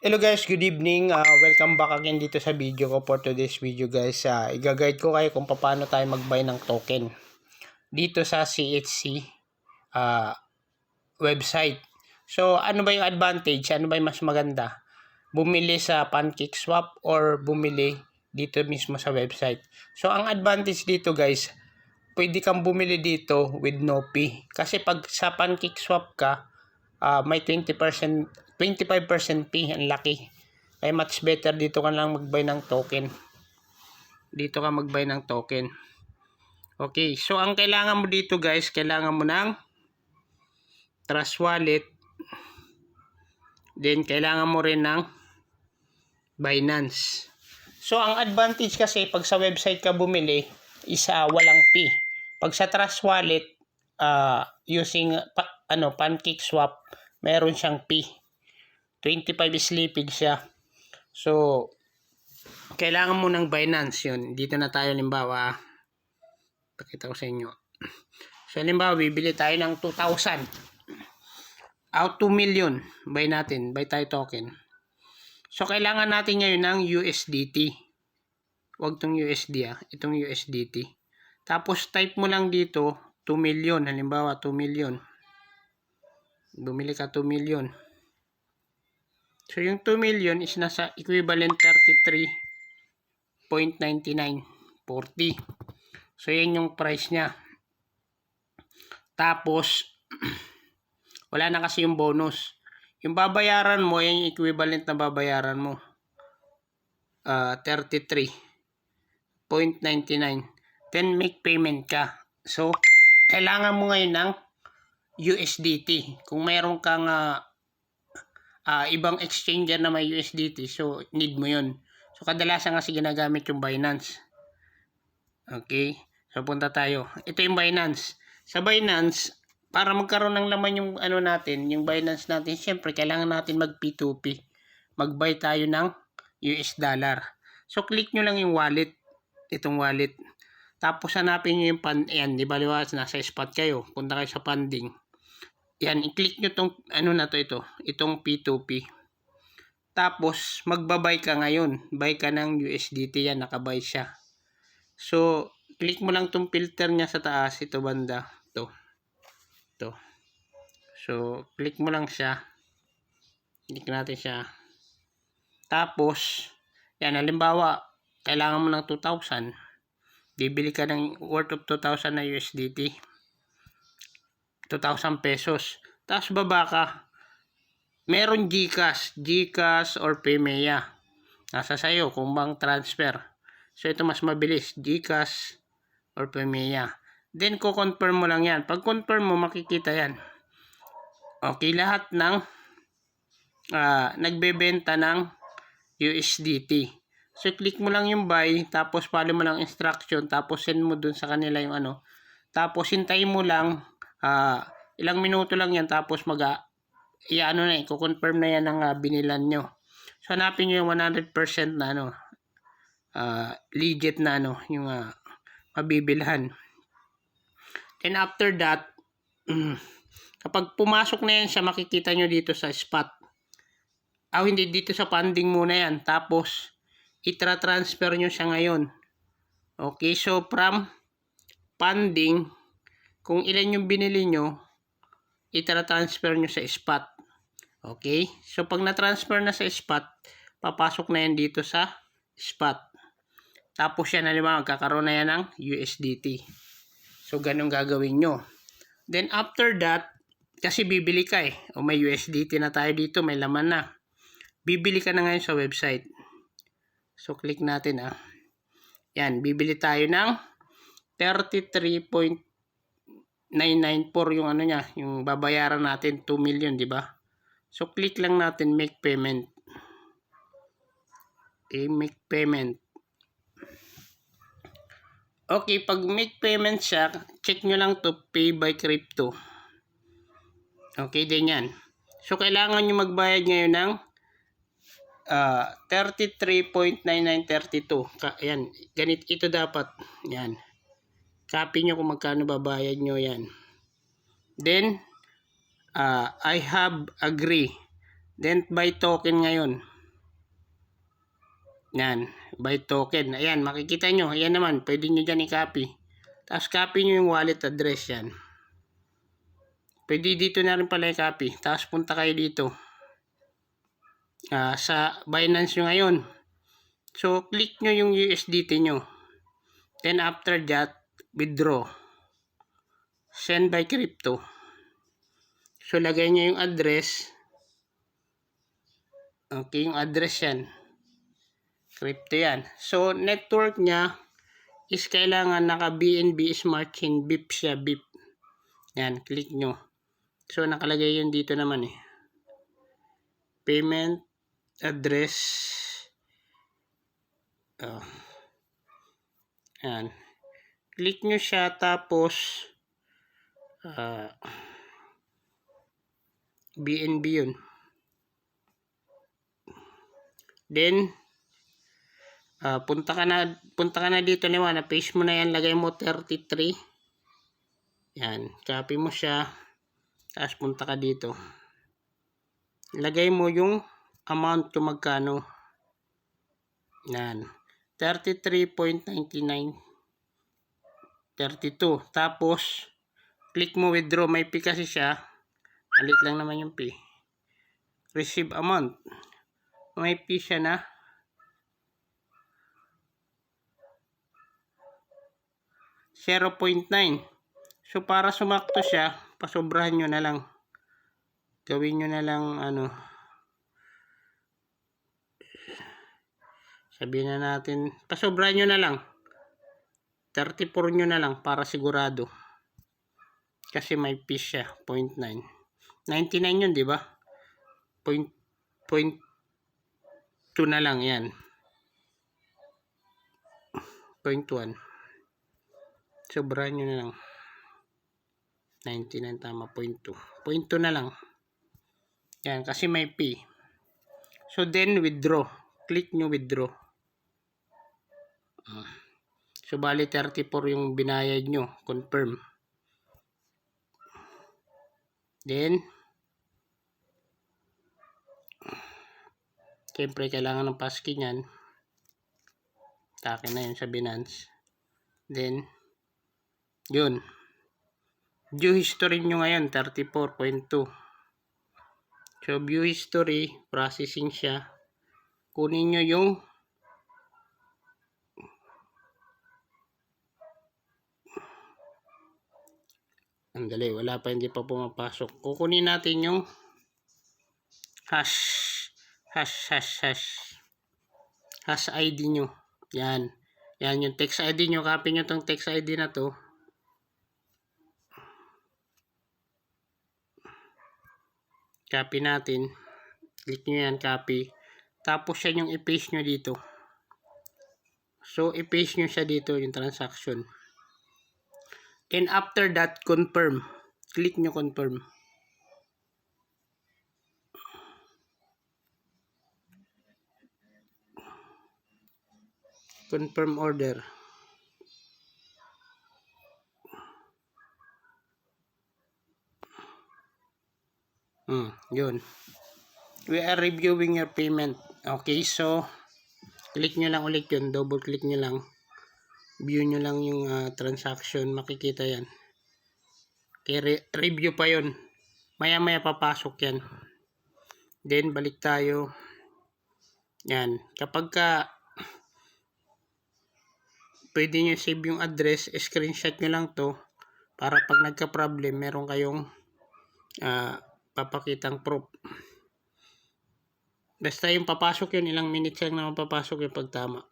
Hello guys, good evening. Welcome back again dito sa video ko for today's video guys. Iga-guide ko kayo kung paano tayo mag-buy ng token dito sa CHC website. So ano ba yung advantage? Ano ba yung mas maganda? Bumili sa PancakeSwap or bumili dito mismo sa website. So ang advantage dito guys, pwede kang bumili dito with no fee. Kasi pag sa PancakeSwap ka, may 25% fee, ang laki. Kaya much better dito ka lang mag-buy ng token. Dito ka mag-buy ng token. Okay, so ang kailangan mo dito guys, kailangan mo ng Trust Wallet. Then kailangan mo rin ng Binance. So ang advantage kasi pag sa website ka bumili, isa walang fee. Pag sa Trust Wallet, using PancakeSwap, meron siyang fee. 25 sleeping siya. So, kailangan mo ng Binance yun. Dito na tayo, limbawa. Pakita ko sa inyo. So, limbawa, bibili tayo ng 2,000. Out 2 million. Buy natin. Buy tayo token. So, kailangan natin ngayon ng USDT. Huwag tong USD Itong USDT. Tapos, type mo lang dito 2 million. Halimbawa, 2 million. Bumili ka 2 million. So, yung 2 million is nasa equivalent 33.9940. So, yan yung price niya. Tapos, wala na kasi yung bonus. Yung babayaran mo, yan yung equivalent na babayaran mo. 33.99. Then, make payment ka. So, kailangan mo ngayon ng USDT. Kung meron kang ibang exchanger na may USDT, so need mo yun. So kadalasan kasi ginagamit yung Binance. Okay, so punta tayo. Ito yung Binance. Sa Binance, para magkaroon ng laman yung natin, yung Binance natin, syempre kailangan natin mag P2P. Mag-buy tayo ng US dollar. So click nyo lang yung wallet, itong wallet. Tapos hanapin nyo yung yan, di ba liwas, nasa spot kayo, punta kayo sa funding. Yan, i-click nyo itong itong P2P. Tapos, magbabay ka ngayon. Buy ka ng USDT yan, nakabay siya. So, click mo lang itong filter niya sa taas, ito banda. Ito. So, click mo lang siya. Click natin siya. Tapos, yan, halimbawa, kailangan mo ng 2,000. Bibili ka ng worth of 2,000 na USDT. 2,000 pesos. Tapos baba ka. Meron GCash or Paymaya. Nasa sayo kung bang transfer. So ito mas mabilis, GCash or Paymaya. Then ko-confirm mo lang yan. Pag confirm mo, makikita yan. Okay, lahat ng nagbebenta ng USDT. So click mo lang yung buy, tapos follow mo lang instruction, tapos send mo dun sa kanila yung Tapos hintayin mo lang ilang minuto lang yan, tapos i-confirm na yan ang binilan nyo. So hanapin nyo yung 100% na legit na yung mabibilhan. Then after that, kapag pumasok na yan siya, makikita nyo dito sa spot. Hindi, dito sa funding muna yan. Tapos itra-transfer nyo siya ngayon. Okay, so from funding, kung ilan yung binili nyo, itra-transfer nyo sa spot. Okay? So, pag na-transfer na sa spot, papasok na yan dito sa spot. Tapos yan, halimbawa, magkakaroon na yan ng USDT. So, ganun gagawin nyo. Then, after that, kasi bibili ka o may USDT na tayo dito, may laman na. Bibili ka na ngayon sa website. So, click natin Yan, bibili tayo ng 33.994 yung niya, yung babayaran natin 2 million, di ba? So click lang natin make payment. Okay, make payment. Okay, pag make payment siya, check nyo lang to pay by crypto. Okay, din yan. So kailangan nyo magbayad ngayon ng 33.9932. Ayan, ganito ito dapat. Yan. Copy nyo kung magkano babayad nyo yan. Then, I have agree. Then, buy token ngayon. Yan, by token. Ayan, makikita nyo. Ayan naman, pwede nyo dyan i-copy. Tapos copy nyo yung wallet address yan. Pwede dito na rin pala i-copy. Tapos punta kayo dito. Sa Binance nyo ngayon. So, click nyo yung USDT nyo. Then after that, withdraw. Send by crypto. So, lagay nyo yung address. Okay, yung address yan. Crypto yan. So, network niya is kailangan naka BNB Smart Chain BIP siya, BIP. Yan, click nyo. So, nakalagay yun dito naman eh. Payment address. Yan. Click nyo siya tapos BNB yun. Then, punta ka na dito ni Juan, paste mo na yan, lagay mo 33. Yan, copy mo siya. Tapos punta ka dito. Lagay mo yung amount kung magkano. Yan, 33.99. 32. Tapos, click mo withdraw. May fee kasi siya. Alit lang naman yung fee. Receive amount. May fee siya na 0.9. So, para sumakto siya, pasobrahan nyo na lang. Gawin nyo na lang, sabihin na natin, pasobrahan nyo na lang. 34 nyo na lang para sigurado. Kasi may fee siya, 0.9. 99 yun, di ba? 0.2 na lang, yan. 0.1. Sobrahan nyo na lang. 99 tama, 0.2. 0.2 na lang. Yan, kasi may fee. So, then, withdraw. Click nyo withdraw. So, bali 34 yung binayad nyo. Confirm. Then, siyempre, kailangan ng passkey nyan. Takin na yun sa Binance. Then, yun. View history nyo ngayon, 34.2. So, view history, processing siya. Kunin nyo yung andali, wala pa, hindi pa pumapasok. Kukunin natin yung hash ID nyo. Yan. Yan yung text ID nyo. Copy nyo tong text ID na to. Copy natin. Click nyo yan, copy. Tapos yan yung i-paste nyo dito. So, i-paste nyo siya dito, yung transaction. And after that, confirm. Click nyo confirm. Confirm order. Yun. We are reviewing your payment. Okay, so click nyo lang ulit yun. Double click nyo lang. View nyo lang yung transaction. Makikita yan. Okay, review pa yun. Maya maya papasok yan. Then balik tayo. Yan. Kapag ka pwede nyo save yung address, screenshot nyo lang to para pag nagka-problem, meron kayong papakitang proof. Basta yung papasok yun, ilang minutes lang naman papasok yung pagtama.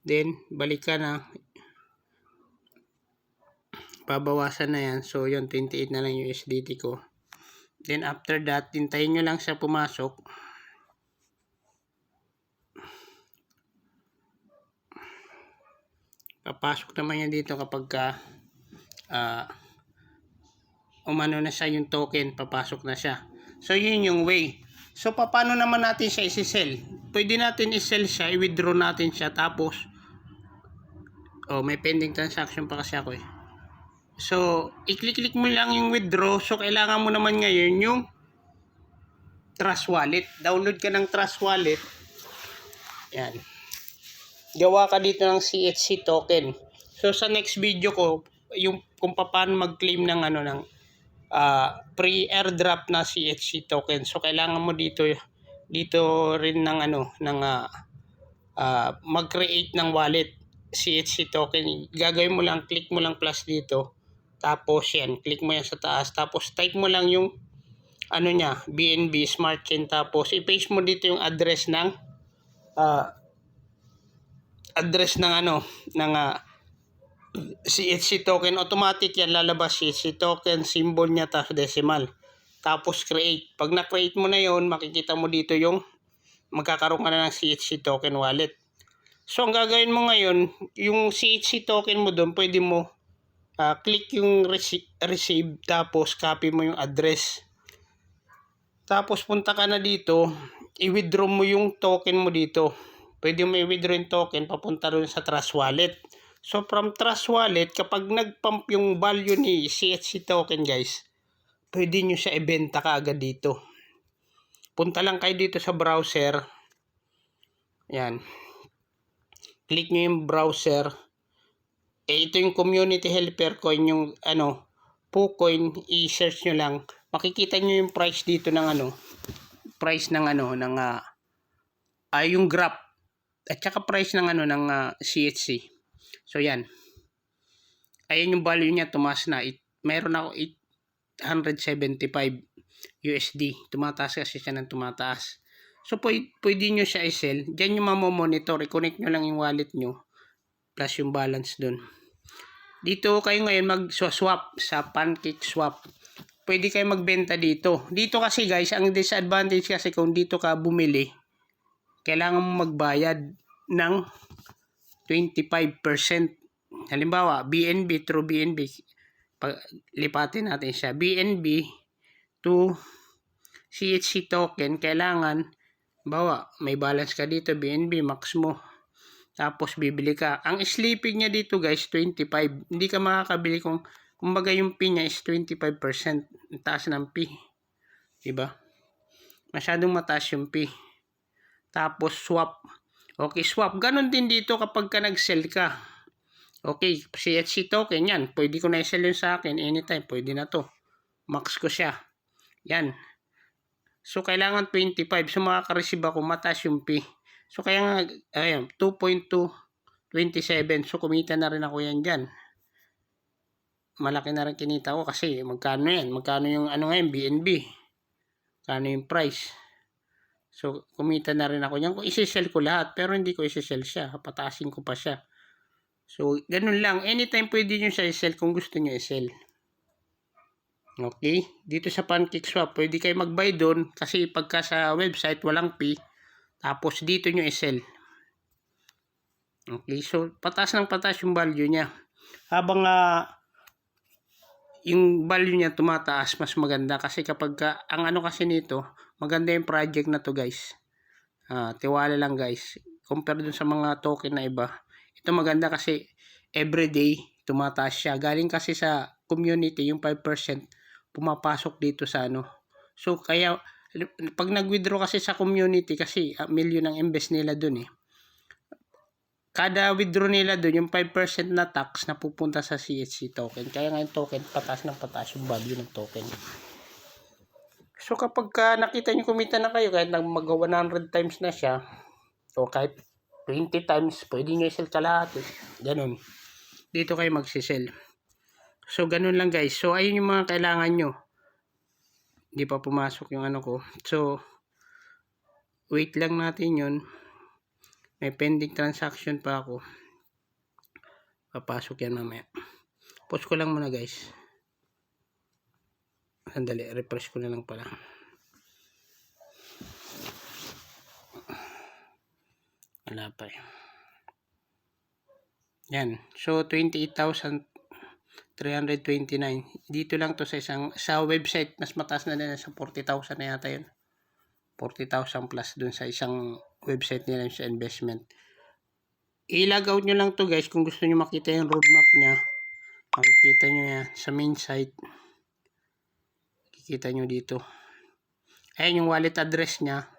Then, balik ka na. Babawasan na yan. So, yun, 28 na lang yung USDT ko. Then, after that, hintayin nyo lang siya pumasok. Papasok naman yan dito kapag ka umano na siya yung token, papasok na siya. So, yun yung way. So, paano naman natin siya isi-sell? Pwede natin i-sell siya, i-withdraw natin siya, tapos may pending transaction pa kasi ako eh. So, i-click-click mo lang yung withdraw. So, kailangan mo naman ngayon yung Trust Wallet. Download ka ng Trust Wallet. Yan. gawa ka dito ng CHC token. So sa next video ko, yung kung paano mag-claim ng ano ng pre-airdrop na CHC token. So kailangan mo dito rin ng ano ng mag-create ng wallet CHC token. Gagawin mo lang, click mo lang plus dito. Tapos yan, click mo yan sa taas. Tapos type mo lang yung ano niya, BNB Smart Chain. Tapos i-paste mo dito yung address ng ano ng CHC token. Automatic yan lalabas CHC token, symbol niya tapos decimal. Tapos create. Pag na-create mo na yon, makikita mo dito yung magkakaroon ka na ng CHC token wallet. So ang gagawin mo ngayon, yung CHC token mo doon, pwede mo click yung receive, tapos copy mo yung address. Tapos punta ka na dito, i-withdraw mo yung token mo dito. Pwede mo i-withdraw yung token papunta rin sa Trust Wallet. So from Trust Wallet, kapag nag-pump yung value ni CHC token guys, pwede nyo siya ibenta ka agad dito. Punta lang kayo dito sa browser. Yan. Click nyo yung browser. Ito yung community helper coin, yung ano, PooCoin, i-search nyo lang. Makikita nyo yung price dito ng ano, price ng ano, ng yung graph. At saka price ng ano, ng CHC. So yan. Ayan yung value niya, tumaas na. Mayroon ako 875 USD. Tumataas kasi siya ng tumataas. So pwede nyo siya i-sell. Diyan nyo mamomonitor. I-connect nyo lang yung wallet nyo plus yung balance dun. Dito kayo ngayon mag-swap sa PancakeSwap. Pwede kayo magbenta dito. Dito kasi guys, ang disadvantage kasi kung dito ka bumili, kailangan mo magbayad ng 25%. Halimbawa, BNB through BNB. Lipatin natin siya. BNB to CHC token, kailangan, bawa, may balance ka dito, BNB, max mo. Tapos bibili ka. Ang sleeping niya dito guys, 25. Hindi ka makakabili kung kumbaga yung fee niya is 25%. Ang taas ng fee. Diba? Masyadong mataas yung fee. Tapos swap. Okay, swap. Ganon din dito kapag ka nag-sell ka. Okay, CHC token yan. Pwede ko na i-sell yun sa akin anytime. Pwede na to. Max ko siya. Yan. So, kailangan 25. So, makaka-receive ako, mataas yung fee. So, kaya nga, ayan, 2.227. So, kumita na rin ako yan dyan. Malaki na rin kinita ko kasi magkano yan? Magkano yung ano ngayon, BNB? Magkano yung price? So, kumita na rin ako yan. Kung isi-sell ko lahat, pero hindi ko isi-sell siya. Pataasin ko pa siya. So, ganun lang. Anytime pwede nyo siya i-sell kung gusto nyo i-sell. Okay? Dito sa PancakeSwap, pwede kayo mag-buy doon kasi pagka sa website, walang fee. Tapos, dito nyo i-sell. Okay? So, pataas ng pataas yung value niya. Habang yung value niya tumataas, mas maganda. Kasi kapag, ang ano kasi nito, maganda yung project na to guys. Tiwala lang guys. Compare dun sa mga token na iba. Ito maganda kasi everyday tumataas siya. Galing kasi sa community, yung 5% pumapasok dito sa ano. So, kaya, pag nag-withdraw kasi sa community, kasi million ang invest nila dun eh. Kada withdraw nila dun, yung 5% na tax na pupunta sa CHC token. Kaya nga yung token, pataas ng pataas yung value ng token. So, kapag nakita nyo kumita na kayo, kahit mag 100 times na siya, o kahit 20 times, pwede nyo i-sell kalahati. Ganun. Dito kayo magsisell. So, ganun lang guys. So, ayun yung mga kailangan nyo. Hindi pa pumasok yung ano ko. So, wait lang natin yun. May pending transaction pa ako. Papasok yan mamaya. Post ko lang muna guys. Sandali, refresh ko na lang pala. Wala pa eh. Yan. So, 28,329. Dito lang to sa website. Mas mataas na din sa 40,000 na yata yun. 40,000 plus dun sa isang website nila sa investment. I-log out nyo lang to guys kung gusto nyo makita yung roadmap nya. Makikita nyo yan sa main site. Kikita nyo dito. Ayan yung wallet address nya.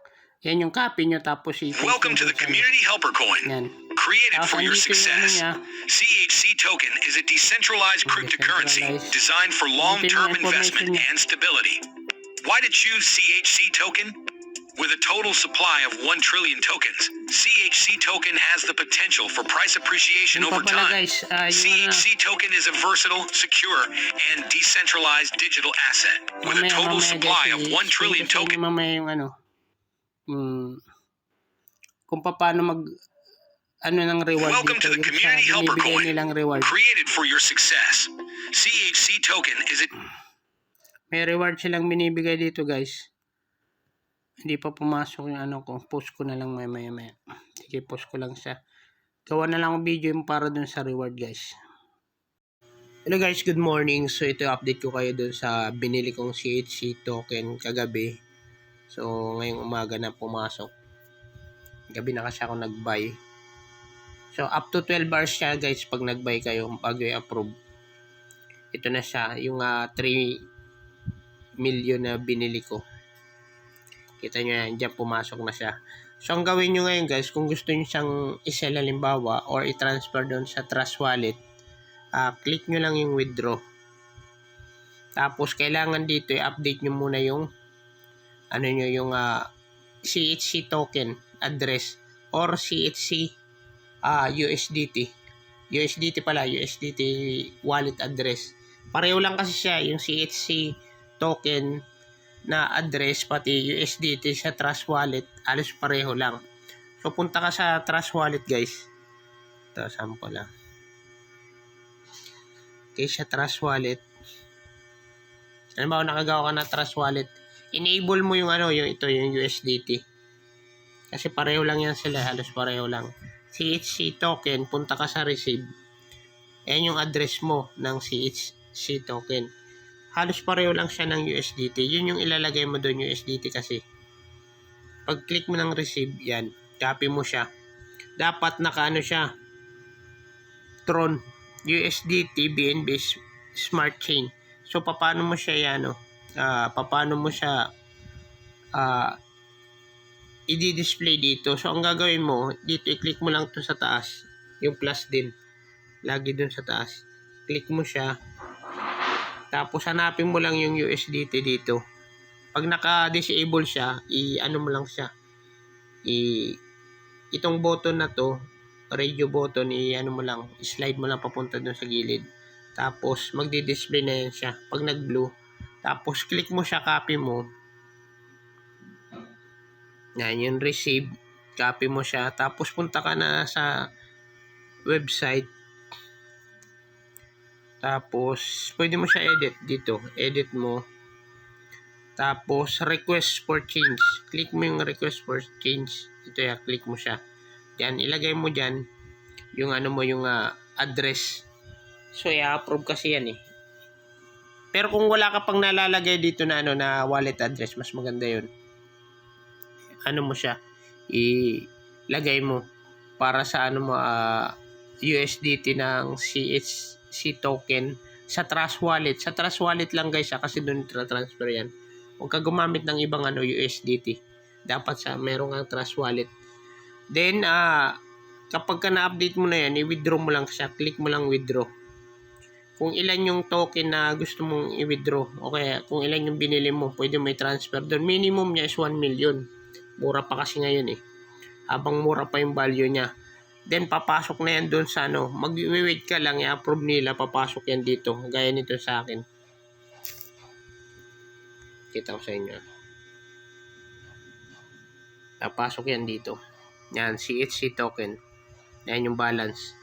Yan yung copy nyo, tapos Welcome to the Community Helper Coin. Yan. Created for your Andito yung success. CHC Token is a decentralized cryptocurrency designed for long-term investment and stability. Why to choose CHC Token? With a total supply of 1 trillion tokens, CHC Token has the potential for price appreciation over time. CHC Token is a versatile, secure, and decentralized digital asset with a total supply of 1 trillion tokens. Mamaya yung kung paano ng reward Welcome dito, to the Community Helper Coin. Reward. Created for your success. CHC Token is a... May reward silang binibigay dito, guys. Hindi pa pumasok yung ko. Post ko na lang maya. Sige, post ko lang siya. Gawa na lang ang video yung para dun sa reward, guys. Hello guys, good morning. So ito update ko kayo dun sa binili kong CHC token kagabi. So ngayong umaga na pumasok. Gabi na kasi ako nag-buy. So up to 12 hours siya, guys, pag nag-buy kayo bago i-approve. Ito na siya, yung 3 million na binili ko. Kita nyo yan, dyan pumasok na siya. So ang gawin nyo ngayon, guys, kung gusto nyo siyang i-sell halimbawa or i-transfer doon sa Trust Wallet, click nyo lang yung withdraw. Tapos kailangan dito i-update nyo muna yung yung CHC token address or CHC USDT wallet address. Pareho lang kasi siya, yung CHC token na address pati USDT sa Trust Wallet, alos pareho lang. So punta ka sa Trust Wallet, guys. Ito sample lang. Okay, sa Trust Wallet. Halimbawa nakagawa ka na Trust Wallet, enable mo yung yung USDT. Kasi pareho lang yan sila, halos pareho lang. CHC token, punta ka sa receive. Ayan yung address mo ng CHC token. Halos pareho lang siya ng USDT. Yun yung ilalagay mo doon, USDT kasi. Pag click mo ng receive, yan. Copy mo siya. Dapat nakaano siya. Tron. USDT BNB Smart Chain. So, paano mo siya paano mo siya i-display dito. So, ang gagawin mo, dito i-click mo lang to sa taas. Yung plus din. Lagi dun sa taas. Click mo siya. Tapos, hanapin mo lang yung USDT dito. Pag naka-disable siya, i-ano mo lang siya. Itong button na to, radio button, i-ano mo lang. I-slide mo lang papunta dun sa gilid. Tapos, magdi-display na yan siya. Pag nag-blue, tapos click mo siya, copy mo. Yan, yung receive. Copy mo siya. Tapos, punta ka na sa website. Tapos, pwede mo siya edit dito. Edit mo. Tapos, request for change. Click mo yung request for change. Ito ya, click mo siya. Yan, ilagay mo dyan yung yung address. So, i-approve kasi yan eh. Pero kung wala ka pang nalalagay dito na na wallet address, mas maganda yun. Mo siya, ilagay mo para sa USDT ng CHC token sa Trust Wallet. Sa Trust Wallet lang, guys, kasi doon transfer yan. Huwag ka gumamit ng ibang USDT. Dapat meron kang Trust Wallet. Then, kapag ka na-update mo na yan, i-withdraw mo lang siya. Click mo lang withdraw. Kung ilan yung token na gusto mong i-withdraw, o kaya kung ilan yung binili mo, pwede may transfer doon. Minimum niya is 1 million. Mura pa kasi ngayon eh. Habang mura pa yung value niya. Then, papasok na yan doon sa mag-wait ka lang, i-approve nila, papasok yan dito. Gaya nito sa akin. Kita ko sa inyo. Papasok yan dito. Yan, CHC token. Yan yung balance.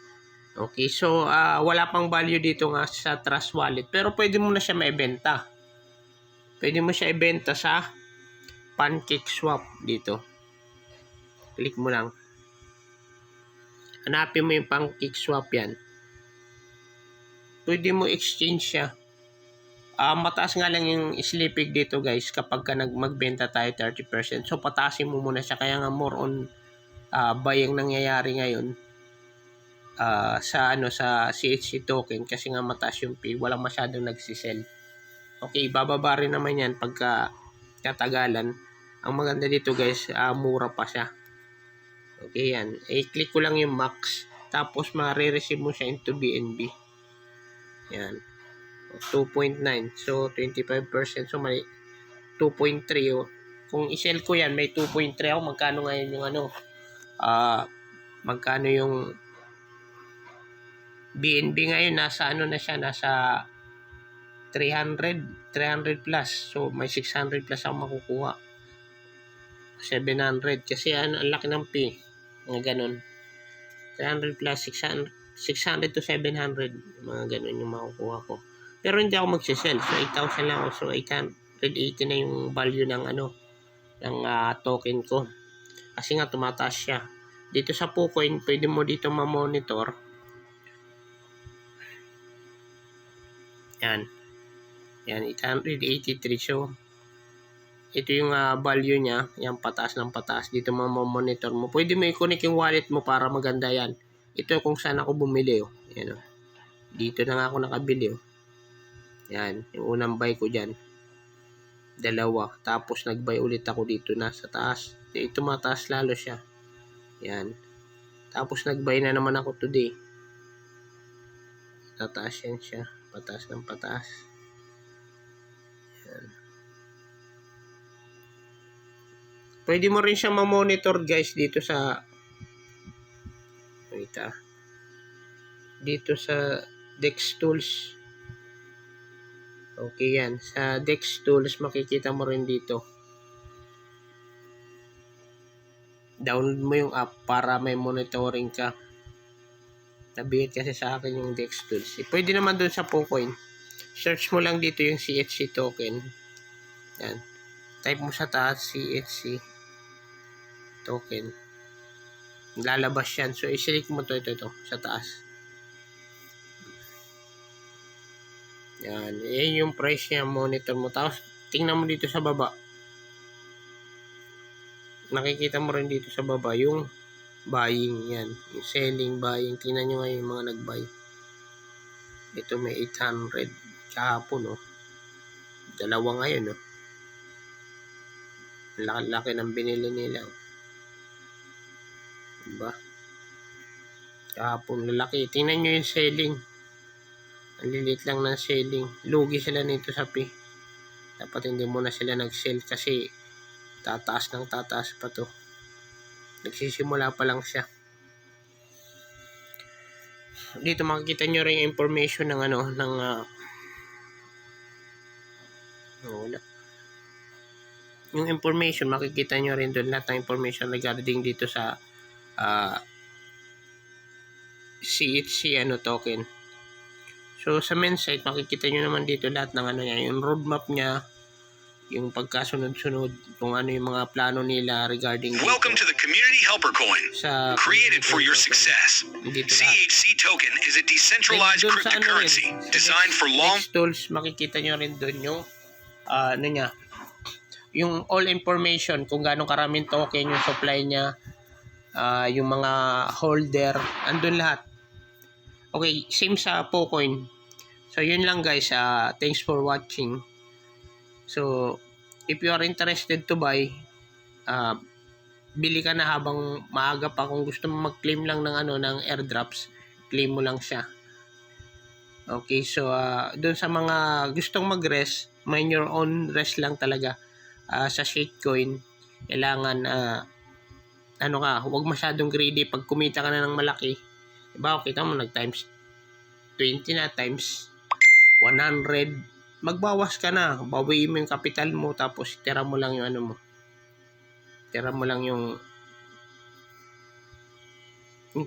Okay, so wala pang value dito nga sa Trust Wallet. Pero pwede mo na siya maibenta. Pwede mo siya ibenta sa PancakeSwap dito. Click mo lang. Hanapin mo yung PancakeSwap yan. Pwede mo exchange siya. Mataas nga lang yung sleeping dito, guys, kapag ka magbenta tayo 30%. So pataasin mo muna siya. Kaya nga more on buying nangyayari ngayon. Sa CHC token kasi nga mataas yung fee, walang masyadong nagsisell. Okay, bababa rin naman yan pagka katagalan. Ang maganda dito guys, mura pa siya. Okay, yan. I-click ko lang yung max. Tapos ma-receive mo siya into BNB. Yan. 2.9. So, 25%. So, may 2.3. Oh. Kung i-sell ko yan, may 2.3 ako. Magkano ngayon yung ano? Magkano yung BNB ngayon? Nasa ano na siya? Nasa 300 plus. So, may 600 plus ako makukuha. 700. Kasi ano, ang laki ng P. Mga ganun. 300 plus 600 to 700. Mga ganun yung makukuha ko. Pero hindi ako magsisell. So, 8,000 lang ako. So, 880 na yung value ng ano, ng token ko. Kasi nga, tumataas siya. Dito sa PooCoin, pwede mo dito ma-monitor. Yan. Yan, 883. So, ito yung value niya. Yan, pataas ng pataas. Dito ma-monitor mo. Pwede mo i-connect yung wallet mo para maganda yan. Ito kung saan ako bumili. Oh. Yan, oh. Dito na nga ako nakabili. Oh. Yan, yung unang buy ko dyan. 2. Tapos nag-buy ulit ako dito na sa taas. Ito mataas lalo siya. Yan. Tapos nag-buy na naman ako today. Tataas yan siya. Pataas ng pataas. Yan. Pwede mo rin siyang ma-monitor guys dito sa dito sa Dex Tools. Okay yan. Sa Dex Tools makikita mo rin dito. Download mo yung app para may monitoring ka. Nabihit kasi sa akin yung Dex Tools. Pwede naman dun sa PooCoin. Search mo lang dito yung CHC token. Yan. Type mo sa taas CHC token. Lalabas yan. So, i-select mo ito sa taas. Yan. Yan yung price niya. Monitor mo. Tapos, tingnan mo dito sa baba. Nakikita mo rin dito sa baba yung buying. Yan. Yung selling, buying. Tingnan nyo nga yung mga nag-buy. Ito may 800. Kahapon, oh. 2 ngayon, oh. Laki-laki ng binili nila, oh. Diba? Kahapon, lalaki. Tingnan nyo yung selling. Ang lilit lang ng selling. Lugi sila nito sa P. Dapat hindi mo na sila nag-sell kasi tataas ng tataas pa to. Nagsisimula pa lang siya. Dito makikita nyo rin yung information ng ano, ng wala. Yung information, makikita nyo rin doon lahat ng information regarding dito sa CHC token. So, sa main site, makikita nyo naman dito lahat ng ano niya, yung roadmap niya, yung pagkasunod-sunod, kung ano yung mga plano nila regarding Welcome dito. to the Community Helper Coin. Sa Created for your success. Dito CHC token is a decentralized doon sa cryptocurrency designed for long... Dex Tools, makikita nyo rin doon yung ano niya, yung all information kung gaano karaming token yung supply niya, yung mga holder, andun lahat. Okay, same sa PooCoin. So, yun lang guys. Thanks for watching. So, if you are interested to buy, bili ka na habang maaga pa. Kung gusto mo mag-claim lang ng ng airdrops, claim mo lang siya. Okay, so doon sa mga gustong mag-rest, mind your own rest lang talaga. Sa shitcoin, kailangan huwag masyadong greedy. Pag kumita ka na ng malaki, diba, kita mo nag times 20 na, times 100, magbawas ka na, bawiin mo yung capital mo, tapos tira mo lang yung tira mo lang yung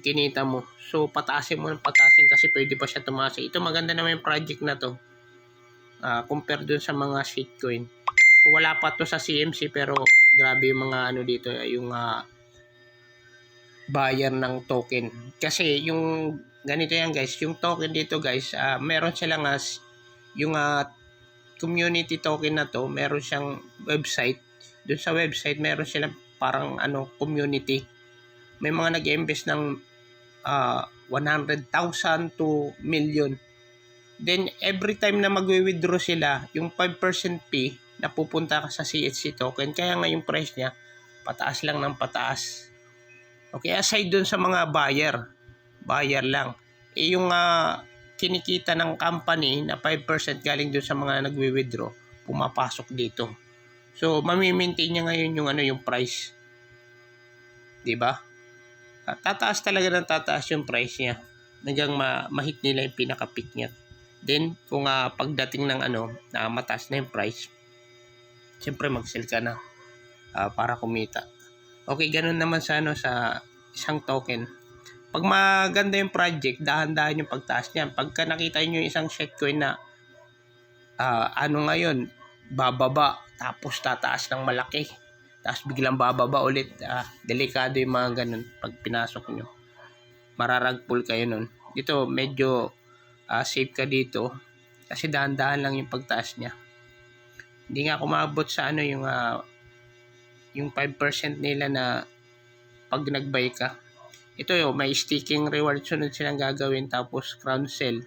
kinita mo. So, patasin mo ng patasin kasi pwede pa siya tumaas. Ito, maganda naman yung project na to. Compare dun sa mga shitcoin. So, wala pa to sa CMC, pero grabe yung mga dito, yung buyer ng token. Kasi yung ganito yan guys, yung token dito guys, meron silang yung community token na to, meron siyang website. Doon sa website, meron silang parang community. May mga nag-invest ng 100,000 to million. Then, every time na mag-withdraw sila, yung 5% fee, napupunta ka sa CHC token. Kaya nga yung price niya, pataas lang ng pataas. Okay, aside dun sa mga buyer lang. Yung kinikita ng company na 5% galing dun sa mga nagwi-withdraw, pumapasok dito. So, mami-maintain niya ngayon yung price. 'Di ba? Tataas talaga ng tataas yung price niya. Hanggang ma-hit nila yung pinaka-peak niya. Then, kung pagdating ng na mataas na yung price, siyempre mag-sell ka na para kumita. Okay, ganun naman sa sa isang token. Pag maganda yung project, dahan-dahan yung pagtaas niyan. Pagka nakita niyo yung isang shitcoin na ngayon, bababa, tapos tataas ng malaki, tapos biglang bababa ulit, delikado yung mga ganun pag pinasok nyo. Mararagpul kayo nun. Dito, medyo safe ka dito kasi dahan-dahan lang yung pagtaas niya. Hindi nga kumabot sa yung 5% nila na pag nag-buy ka. Ito may staking reward sunod silang gagawin, tapos crown sell.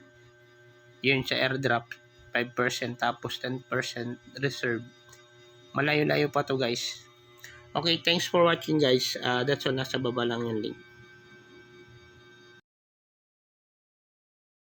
Yun sa airdrop, 5% tapos 10% reserve. Malayo-layo pa to guys. Okay, thanks for watching guys. That's all, nasa baba lang yung link.